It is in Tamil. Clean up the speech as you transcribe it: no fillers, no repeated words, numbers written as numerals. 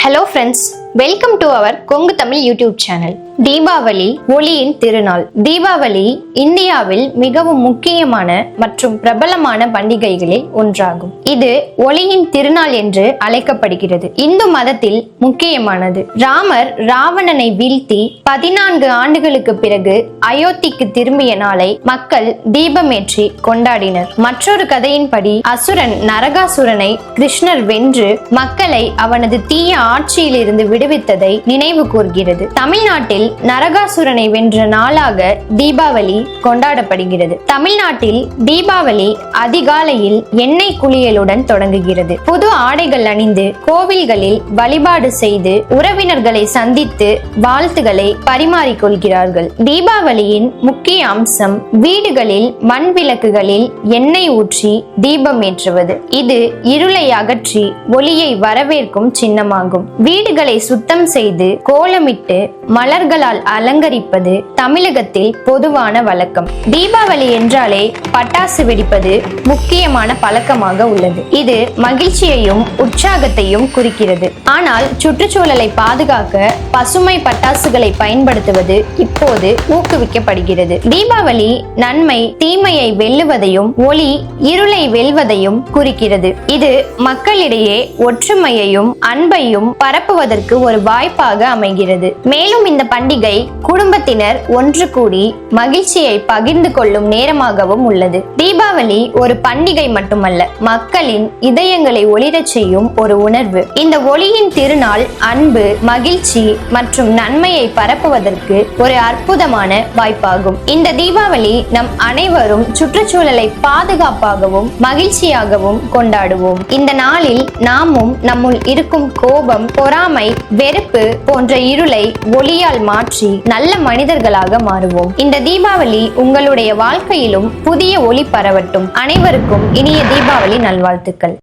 Hello friends, welcome to our Kongu Tamil YouTube channel. Deepavali ஒளியின் திருநாள். தீபாவளி இந்தியாவில் மிகவும் முக்கியமான மற்றும் பிரபலமான பண்டிகைகளில் ஒன்றாகும். இது ஒளியின் திருநாள் என்று அழைக்கப்படுகிறது. இந்து மதத்தில் முக்கியமானது. ராமர் ராவணனை வீழ்த்தி 14 ஆண்டுகளுக்கு பிறகு அயோத்திக்கு திரும்பிய நாளை மக்கள் தீபமேற்றி கொண்டாடினர். மற்றொரு கதையின்படி அசுரன் நரகாசுரனை கிருஷ்ணர் வென்று மக்களை அவனது தீய ஆட்சியிலிருந்து விடுவித்ததை நினைவு கூர்கிறது. தமிழ்நாட்டில் நரகாசுரனை வென்ற நாளாக தீபாவளி கொண்டாடப்படுகிறது. தமிழ்நாட்டில் தீபாவளி அதிகாலையில் எண்ணெய் குளியலுடன் தொடங்குகிறது. புது ஆடைகள் அணிந்து கோவில்களில் வழிபாடு செய்து உறவினர்களை சந்தித்து வாழ்த்துக்களை பரிமாறிக்கொள்கிறார்கள். தீபாவளியின் முக்கிய அம்சம் வீடுகளில் மண் விளக்குகளில் எண்ணெய் ஊற்றி தீபம் ஏற்றுவது. இது இருளை அகற்றி ஒளியை வரவேற்கும் சின்னமாகும். வீடுகளை சுத்தம் செய்து கோலமிட்டு மலர்களால் அலங்கரிப்பது தமிழகத்தில் பொதுவான வழக்கம். தீபாவளி என்றாலே பட்டாசு வெடிப்பது முக்கியமான பழக்கமாக உள்ளது. இது மகிழ்ச்சியையும் உற்சாகத்தையும் குறிக்கிறது. ஆனால் சுற்றுச்சூழலை பாதுகாக்க பசுமை பட்டாசுகளை பயன்படுத்துவது இப்போது ஊக்குவிக்கப்படுகிறது. தீபாவளி நன்மை தீமையை வெல்லுவதையும் ஒளி இருளை வெல்வதையும் குறிக்கிறது. இது மக்களிடையே ஒற்றுமையையும் அன்பையும் பரப்புவதற்கு ஒரு வாய்ப்பாக அமைகிறது. மேலும் இந்த பண்டிகை குடும்பத்தினர் ஒன்று கூடி மகிழ்ச்சியை பகிர்ந்து கொள்ளும் நேரமாகவும் உள்ளது. தீபாவளி ஒரு பண்டிகை மட்டுமல்ல, மக்களின் இதயங்களை ஒளிரச் செய்யும் ஒரு உணர்வு. இந்த ஒளியின் திருநாள் அன்பு, மகிழ்ச்சி மற்றும் நன்மையை பரப்புவதற்கு ஒரு அற்புதமான வாய்ப்பாகும். இந்த தீபாவளி நம் அனைவரும் சுற்றுச்சூழலை பாதுகாப்பாகவும் மகிழ்ச்சியாகவும் கொண்டாடுவோம். இந்த நாளில் நாமும் நம்முள் இருக்கும் கோபம், பொறாமை, வெறுப்பு போன்ற இருளை ஒளியால் மாற்றி நல்ல மனிதர்களாக மாறுவோம். இந்த தீபாவளி உங்களுடைய வாழ்க்கையிலும் புதிய ஒளி பரவட்டும். அனைவருக்கும் இனிய தீபாவளி நல்வாழ்த்துக்கள்.